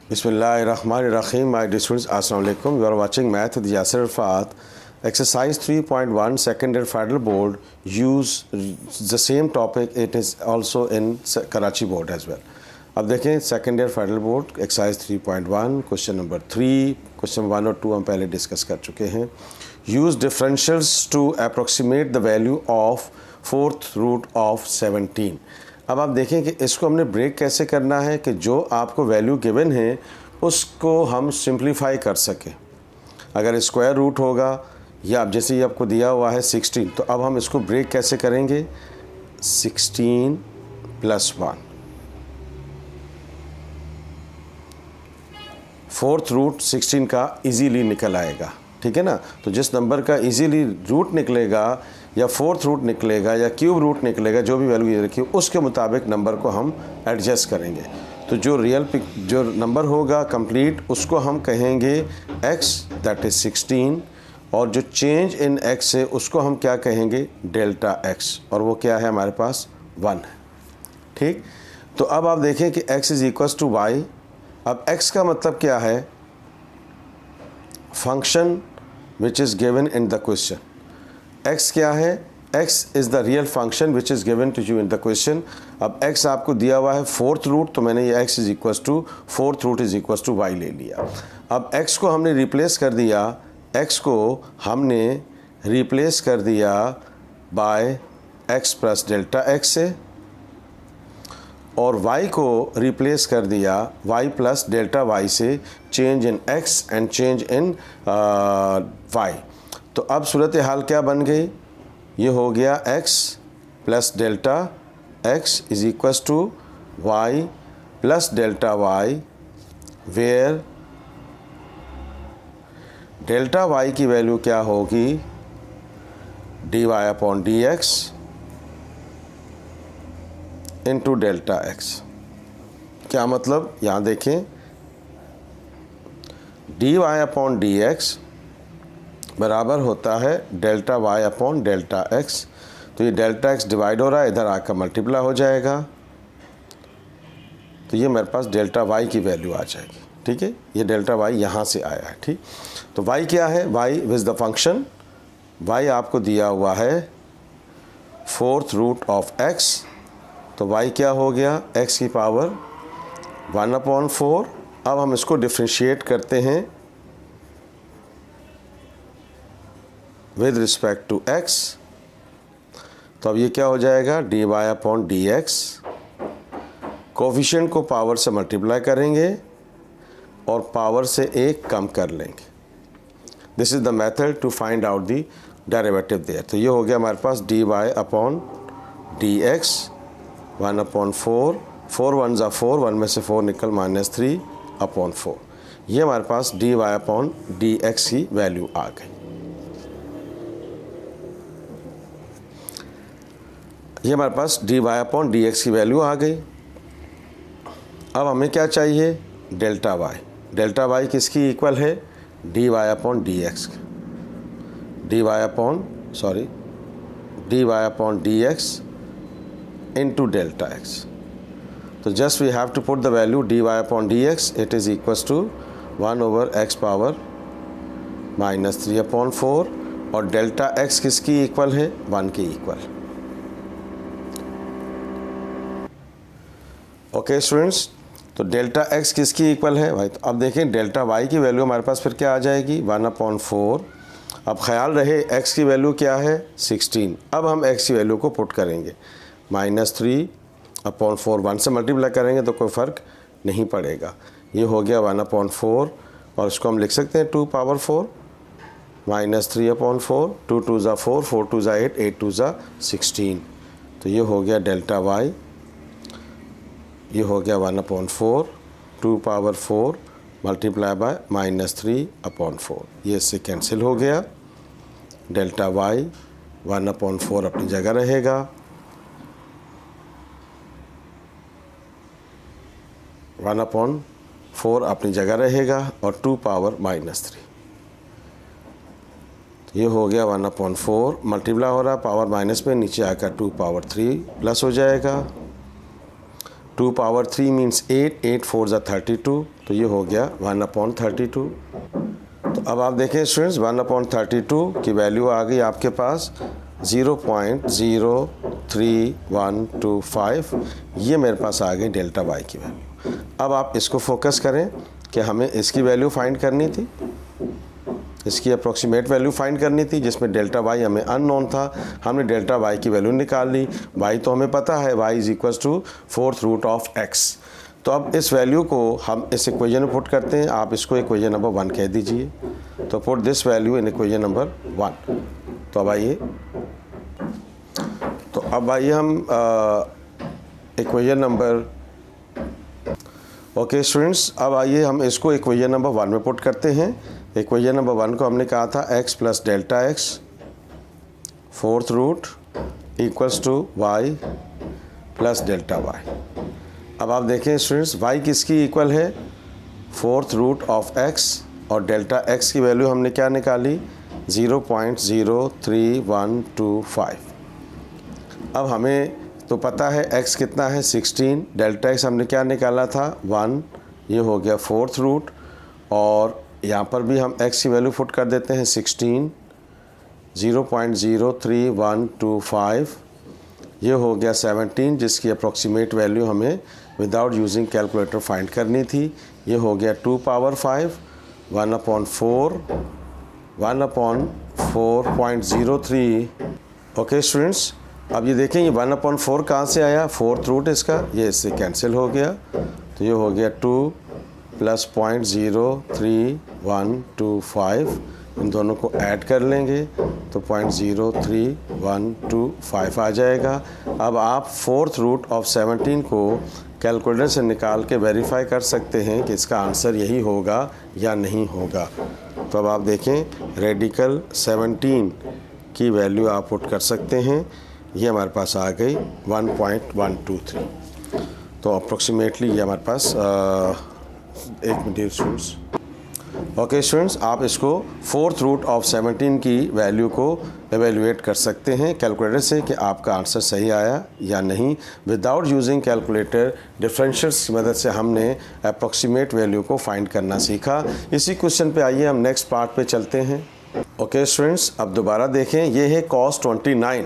Bismillahirrahmanirrahim. My dear students, Assalamu alaikum. You are watching Math with Yasir Arfat. Exercise 3.1 second year federal board use the same topic. It is also in Karachi board as well. अब देखें second year federal board exercise 3.1 question number 3 question 1 और 2 हम पहले discuss कर चुके हैं. Use differentials to approximate the value of fourth root of 17. अब आप देखें कि इसको हमने ब्रेक कैसे करना है कि जो आपको वैल्यू गिवन है उसको हम सिंप्लीफाई कर सकें. अगर स्क्वायर रूट होगा या अब जैसे ही आपको दिया हुआ है 16, तो अब हम इसको ब्रेक कैसे करेंगे. 16 + 1 फोर्थ रूट 16 का इजीली निकल आएगा. ठीक है ना. तो जिस नंबर का इजीली रूट निकलेगा या फोर्थ रूट निकलेगा या क्यूब रूट निकलेगा, जो भी वैल्यू ये रखी हो उसके मुताबिक नंबर को हम एडजस्ट करेंगे. तो जो जो नंबर होगा कंप्लीट उसको हम कहेंगे x, दैट इज़ 16, और जो चेंज इन x है उसको हम क्या कहेंगे, डेल्टा x, और वो क्या है हमारे पास 1 है. ठीक. तो अब आप देखें कि x = y. अब x का मतलब क्या है, function which is given in the question. x क्या है, x is the real function which is given to you in the question. अब x आपको दिया हुआ है फोर्थ रूट, तो मैंने ये x = फोर्थ रूट = y ले लिया. अब x को हमने रिप्लेस कर दिया, x को हमने रिप्लेस कर दिया बाय x + डेल्टा x से, और y को रिप्लेस कर दिया y + डेल्टा y से, change in x and change in y. तो अब सूरत हाल क्या बन गई, ये हो गया x + delta x = y + delta y, where delta y की वैल्यू क्या होगी, dy/dx इंटू डेल्टा x. क्या मतलब, यहाँ देखें dy/dx बराबर होता है डेल्टा y/डेल्टा x. तो ये डेल्टा x डिवाइड हो रहा है, इधर आकर मल्टीप्लाई हो जाएगा, तो ये मेरे पास डेल्टा y की वैल्यू आ जाएगी. ठीक है, ये डेल्टा y यहाँ से आया है. ठीक. तो y क्या है, y is the function. y आपको दिया हुआ है फोर्थ रूट ऑफ x, तो y क्या हो गया, x की पावर 1/4. अब हम इसको डिफ्रेंशिएट करते हैं विद रिस्पेक्ट टू x. तो अब ये क्या हो जाएगा, dy/dx. कोफिशिएंट को पावर से मल्टीप्लाई करेंगे और पावर से 1 कम कर लेंगे. This is the method to find out the derivative there. तो ये हो गया हमारे पास dy/dx 1/4. 4 1 = 4, 1 में से 4 निकल -3/4. ये हमारे पास dy/dx की वैल्यू आ गई. ये हमारे पास dy/dx की वैल्यू आ गई. अब हमें क्या चाहिए, डेल्टा y. डेल्टा y किसकी इक्वल है, dy/dx. dy/dx into delta x. So just we have to put the value dy/dx. It is equals to 1/x power -3/4, और डेल्टा x किसकी इक्वल है, 1 की इक्वल. ओके स्टूडेंट्स, तो delta x किसकी equal है भाई. तो अब देखें डेल्टा y की वैल्यू हमारे पास फिर क्या आ जाएगी, 1/4. अब ख्याल रहे x की वैल्यू क्या है, 16. अब हम x की वैल्यू को पुट करेंगे, -3/4. 1 से मल्टीप्लाई करेंगे तो कोई फ़र्क नहीं पड़ेगा. ये हो गया 1/4, और इसको हम लिख सकते हैं 2/4 -3/4. 2 2 = 4, 4 2 = 8, 8 2 = 16. तो ये हो गया डेल्टा y. ये हो गया 1/4, 2/4 मल्टीप्लाई बाय -3/4. ये इससे कैंसिल हो गया. डेल्टा y 1/4 अपनी जगह रहेगा. 1/4 अपनी जगह रहेगा, और 2 पावर -3. तो ये हो गया 1/4 मल्टीप्लाई हो रहा है पावर माइनस में, नीचे आकर 2/3 प्लस हो जाएगा. 2 power 3 means 8, 8 4 is 32, तो ये हो गया 1/32। तो अब आप देखें स्टूडेंट्स 1/32 की वैल्यू आ गई आपके पास 0.03125। ये मेरे पास आ गई डेल्टा वाई की वैल्यू। अब आप इसको फोकस करें कि हमें इसकी वैल्यू फाइंड करनी थी, इसकी अप्रॉक्सीमेट वैल्यू फाइंड करनी थी, जिसमें डेल्टा वाई हमें अननोन था। हमने डेल्टा वाई की वैल्यू निकाल ली। वाई तो हमें पता है, y is equal to 4th root of x. तो अब इस वैल्यू को हम इस इक्वेशन में पुट करते हैं। आप इसको इक्वेशन नंबर 1 कह दीजिए। तो put this value in equation number 1। तो अब आइए हम इक्वेशन नंबर ओके स्टूडेंट्स, अब आइए हम इसको इक्वेशन नंबर 1 में पुट करते हैं। इक्वेशन नंबर 1 को हमने कहा था x plus delta x 4th root equals to y plus delta y। अब आप देखें स्टूडेंट्स, y किसकी इक्वल है? 4th रूट ऑफ x, और डेल्टा x की वैल्यू हमने क्या निकाली? 0.03125। अब हमें तो पता है x कितना है 16, डेल्टा x हमने क्या निकाला था 1, ये हो गया 4th रूट, और यहाँ पर भी हम x की वैल्यू पुट कर देते हैं 16, 0.03125, ये हो गया 17, जिसकी अप्रॉक्सीमेट वैल्यू हमें विदाउट यूजिंग कैलकुलेटर फाइंड करनी थी। ये हो गया 2 पावर 5, 1/4, 1/4.03। ओके स्टूडेंट्स, अब ये देखें ये 1/4 कहाँ से आया? 4th रूट इसका, ये इससे कैंसिल हो गया। तो ये हो गया 2 प्लस 0.03125, इन दोनों को ऐड कर लेंगे तो 0.03125 आ जाएगा। अब आप 4th रूट ऑफ 17 को कैलकुलेटर से निकाल के वेरीफाई कर सकते हैं कि इसका आंसर यही होगा या नहीं होगा। तो अब आप देखें, रेडिकल 17 की वैल्यू आप पुट कर सकते हैं। ये हमारे पास आ गई 1.123। तो अप्रोक्सीमेटली ये हमारे पास एक मिनट स्टूडेंट्स। ओके स्टूडेंट्स, आप इसको 4th रूट ऑफ 17 की वैल्यू को एवेल्युएट कर सकते हैं कैलकुलेटर से कि आपका आंसर सही आया या नहीं। विदाउट यूजिंग कैलकुलेटर डिफरेंशियल्स की मदद से हमने अप्रॉक्सीमेट वैल्यू को फाइंड करना सीखा। इसी क्वेश्चन पे आइए हम नेक्स्ट पार्ट पे चलते हैं। ओके स्टूडेंट्स, अब दोबारा देखें, ये है cos 29।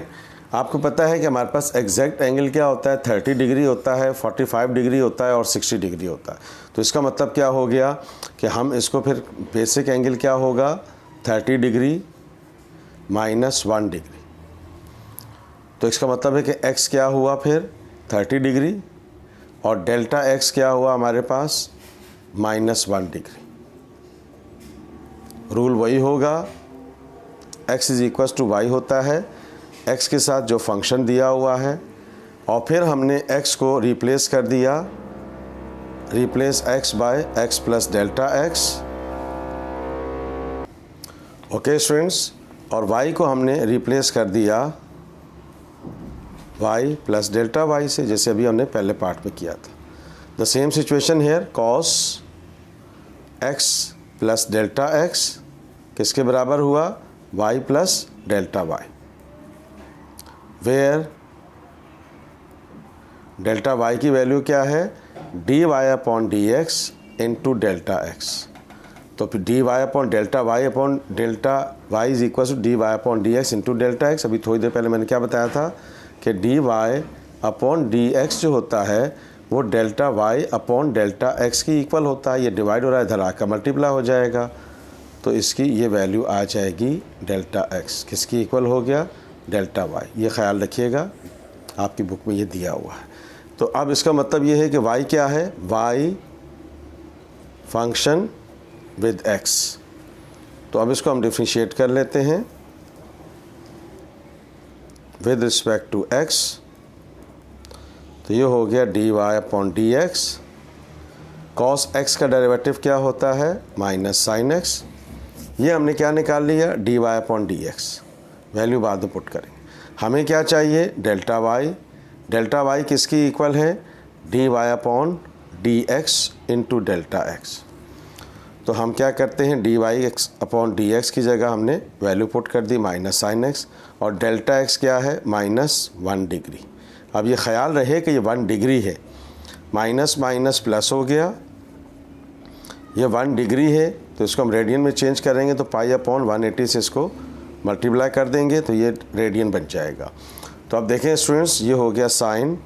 आपको पता है कि हमारे पास एग्जैक्ट एंगल क्या होता है? 30 डिग्री होता है, 45 डिग्री होता है और 60 डिग्री होता है। तो इसका मतलब क्या हो गया कि हम इसको फिर बेसिक एंगल क्या होगा? 30 डिग्री माइनस 1 डिग्री। तो इसका मतलब है कि x क्या हुआ फिर? 30 डिग्री, और डेल्टा x क्या हुआ हमारे पास? -1 डिग्री। रूल वही होगा, x is equal to y होता है x के साथ जो फंक्शन दिया हुआ है, और फिर हमने x को रिप्लेस कर दिया, replace x by x plus delta x। Okay students, और y को हमने रिप्लेस कर दिया y प्लस डेल्टा y से, जैसे अभी हमने पहले पार्ट में किया था। The same situation here, cos x plus delta x किसके बराबर हुआ? y plus delta y, where delta y की वैल्यू क्या है? dy/dx into delta x। तो फिर dy/डेल्टा y is equal to dy/dx into delta x। अभी थोड़ी देर पहले मैंने क्या बताया था कि dy/dx जो होता है वो डेल्टा y/डेल्टा x की इक्वल होता है। ये डिवाइड हो रहा है, इधर आकर मल्टीप्लाई हो जाएगा, तो इसकी ये वैल्यू आ जाएगी डेल्टा x, किसकी इक्वल हो गया? Delta y। ये ख्याल रखिएगा, आपकी बुक में ये दिया हुआ है। तो अब इसका मतलब ये है कि y क्या है? y function with x। तो अब इसको हम डिफरेंशिएट कर लेते हैं विद रिस्पेक्ट टू x। तो ये हो गया dy/dx। cos x का डेरिवेटिव क्या होता है? Minus sine x। ये हमने क्या निकाल लिया? dy/dx। वैल्यू बाद में पुट करेंगे। हमें क्या चाहिए? Delta y। डेल्टा y किसकी इक्वल है? dy/dx into delta x। तो हम क्या करते हैं, dy/dx की जगह हमने वैल्यू पुट कर दी माइनस साइन x, और डेल्टा x क्या है? -1 डिग्री। अब ये ख्याल रहे कि ये 1 डिग्री है, माइनस माइनस प्लस हो गया, ये 1 डिग्री है तो इसको हम रेडियन में चेंज करेंगे तो पाई अपॉन 180 से इसको मल्टीप्लाई कर देंगे तो ये रेडियन बन जाएगा। तो अब देखें स्टूडेंट्स, ये हो गया साइन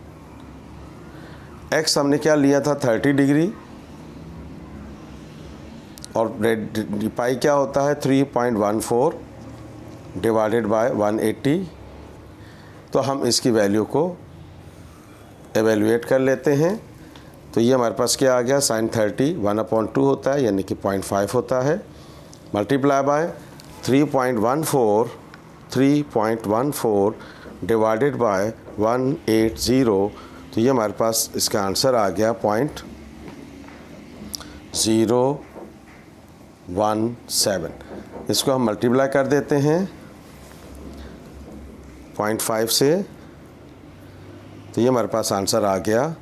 एक्स हमने क्या लिया था 30 डिग्री और पाई क्या होता है 3.14 डिवाइडेड बाय 180। तो हम इसकी वैल्यू को एवेल्यूएट कर लेते हैं तो ये हमारे पास क्या आ गया साइन 30 1/2 होता है यानी कि 0.5 होता है, मल्टीप्लाई बाय 3.14 डिवाइडेड बाय 180। तो ये हमारे पास इसका आंसर आ गया 0.017। इसको हम मल्टीप्लाई कर देते हैं 0.5 से तो ये हमारे पास आंसर आ गया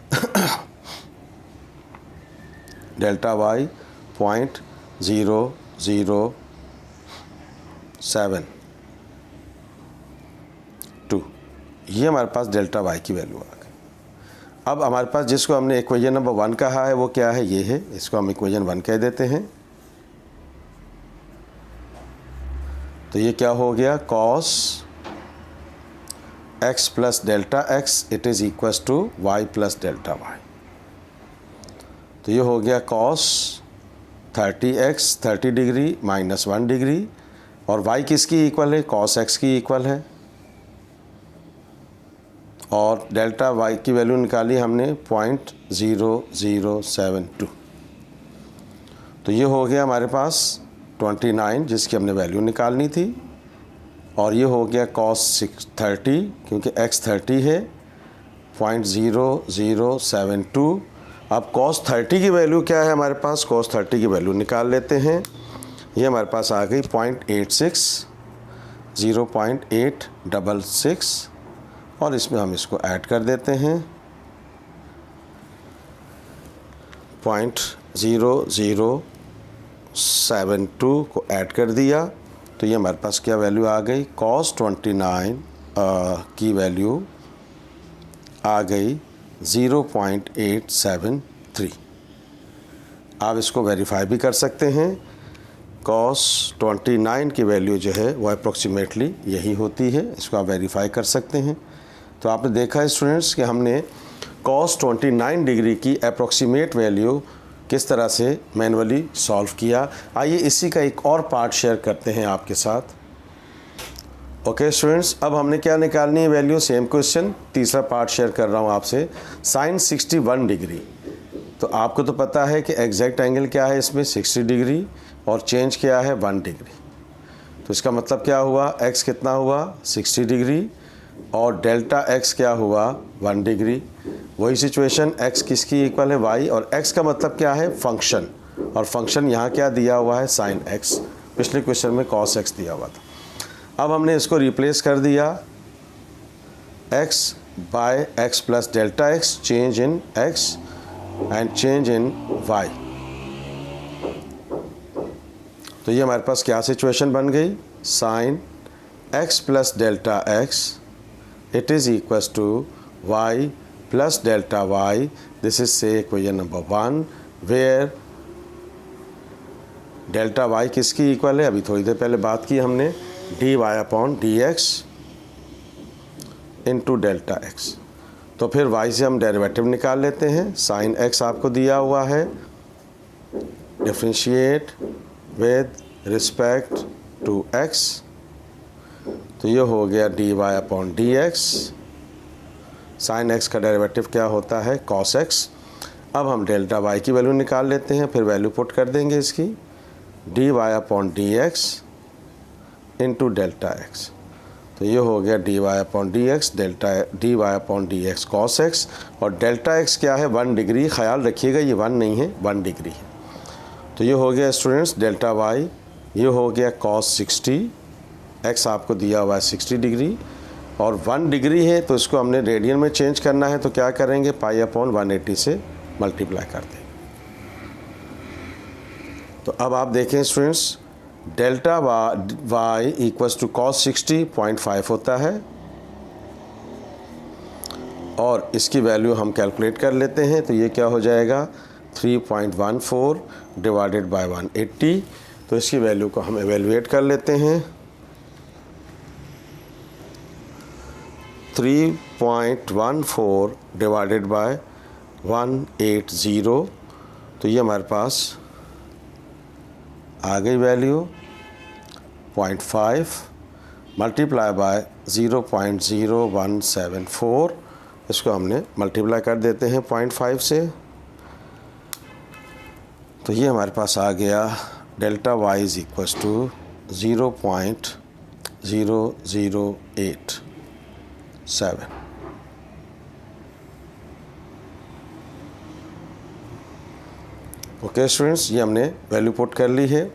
डेल्टा वाई 0.0072। ये हमारे पास डेल्टा वाई की वैल्यू आ गई। अब हमारे पास जिसको हमने इक्वेशन नंबर 1 कहा है वो क्या है, ये है, इसको हम इक्वेशन 1 कह देते हैं। तो ये क्या हो गया cos x plus delta x it is equals to y plus delta y. तो ये हो गया cos 30x 30 degree minus 1 degree और y किसकी इक्वल है, cos x की इक्वल है और डेल्टा y की वैल्यू निकाली हमने 0.0072। तो ये हो गया हमारे पास 29 जिसकी हमने वैल्यू निकालनी थी और ये हो गया cos 30 क्योंकि x 30 है 0.0072। अब cos 30 की वैल्यू क्या है हमारे पास, cos 30 की वैल्यू निकाल लेते हैं। ये हमारे पास आ गई 0.86 0.866 और इसमें हम इसको ऐड कर देते हैं 0.0072 को ऐड कर दिया तो ये हमारे पास क्या वैल्यू आ गई, cos 29 की वैल्यू आ गई 0.873। आप इसको वेरीफाई भी कर सकते हैं। cos 29 की वैल्यू जो है वो अप्रोक्सीमेटली यही होती है, इसको आप वेरीफाई कर सकते हैं। तो आपने देखा है स्टूडेंट्स कि हमने cos 29 डिग्री की अप्रोक्सीमेट वैल्यू किस तरह से मैनुअली सॉल्व किया। आइए इसी का एक और पार्ट शेयर करते हैं आपके साथ। ओके स्टूडेंट्स, अब हमने क्या निकालनी है वैल्यू, सेम क्वेश्चन, तीसरा पार्ट शेयर कर रहा हूँ आपसे। साइन 61 डिग्री, तो आपको तो पता है कि एग्जैक्ट एंगल क्या है इसमें 60 डिग्री और चेंज क्या है 1 डिग्री। तो इसका मतलब क्या हुआ, x कितना हुआ 60 डिग्री और डेल्टा x क्या हुआ 1 डिग्री। वही सिचुएशन x किसकी इक्वल है y और x का मतलब क्या है फंक्शन, और फंक्शन यहाँ क्या दिया हुआ है साइन x, पिछले क्वेश्चन में cos x दिया हुआ था। अब हमने इसको रिप्लेस कर दिया x by x plus delta x, change in x and change in y। तो ये हमारे पास क्या सिचुएशन बन गई, sine x plus delta x it is equals to y plus delta y। This is से equation number 1 where delta y किसकी equal है, अभी थोड़ी देर पहले बात की हमने, dy upon dx into delta x। तो फिर y से हम डेरिवेटिव निकाल लेते हैं। साइन x आपको दिया हुआ है, differentiate with respect to x, तो ये हो गया dy upon dx। Sine x का डेरिवेटिव क्या होता है cos x। अब हम डेल्टा y की वैल्यू निकाल लेते हैं, फिर वैल्यू पुट कर देंगे इसकी, dy upon dx into delta x। तो ये हो गया dy upon dx delta dy upon dx cos x और डेल्टा x क्या है 1 डिग्री, ख्याल रखिएगा ये 1 नहीं है 1 डिग्री है। तो ये हो गया स्टूडेंट्स डेल्टा y, ये हो गया cos 60, x आपको दिया हुआ है 60 डिग्री और 1 डिग्री है तो इसको हमने रेडियन में चेंज करना है, तो क्या करेंगे पाई अपॉन 180 से मल्टीप्लाई कर देंगे। तो अब आप देखें students, delta y equals to cos 60.5 होता है और इसकी वैल्यू हम कैलकुलेट कर लेते हैं। तो ये क्या हो जाएगा 3.14 डिवाइडेड बाय 180, तो इसकी वैल्यू को हम एवेलुएट कर लेते हैं। 3.14 डिवाइडेड बाय 180, तो ये हमारे पास आ गई वैल्यू 0.5 मल्टीप्लाई बाय 0.0174, इसको हमने मल्टीप्लाई कर देते हैं 0.5 से, तो ये हमारे पास आ गया delta y is equals to 0.0087। Okay students, ये हमने वैल्यू पुट कर ली है।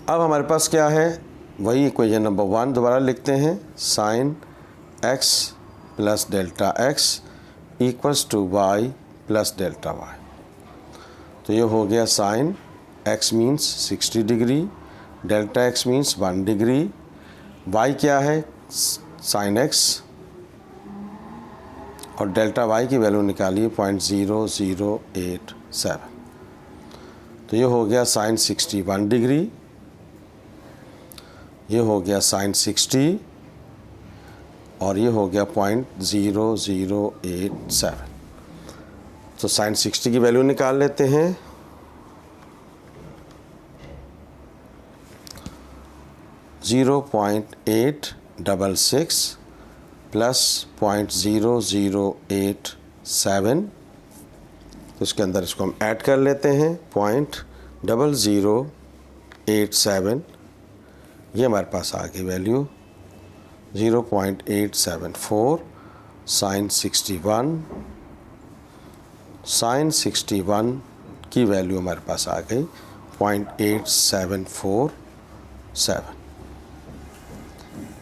अब हमारे पास क्या है, वही इक्वेशन नंबर 1 दोबारा लिखते हैं। Sine x plus delta x equals to y plus delta y, तो ये हो गया sine x means 60 degree, delta x means 1 degree, y क्या है साइन x, और डेल्टा y की वैल्यू निकालिए 0.0087, तो ये हो गया साइन 61 डिग्री, ये हो गया साइन 60, और ये हो गया 0.0087। तो साइन 60 की वैल्यू निकाल लेते हैं। (0.866 प्लस 0.0087), तो इसके अंदर इसको हम ऐड कर लेते हैं 0.0087, ये हमारे पास आ गई वैल्यू 0.874 साइन 61 की वैल्यू हमारे पास आ गई 0.8747।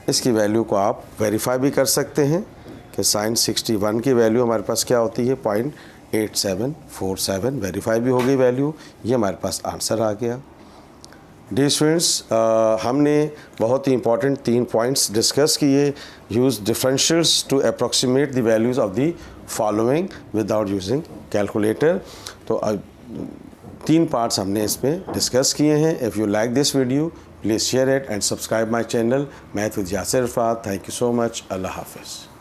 इसकी वैल्यू को आप वेरीफाई भी कर सकते हैं कि साइन 61 की वैल्यू हमारे पास क्या होती है 0.8747, वेरीफाई भी हो गई वैल्यू, ये हमारे पास आंसर आ गया। डियर स्टूडेंट्स, हमने बहुत ही इंपॉर्टेंट 3 पॉइंट्स डिस्कस किए। Use differentials to approximate the values of the following without using calculator. तो 3 पार्ट्स हमने इसमें डिस्कस किए हैं। If you like this video please share it and subscribe my channel math with Yasir Irfat. Thank you so much. अल्लाह हाफिज़।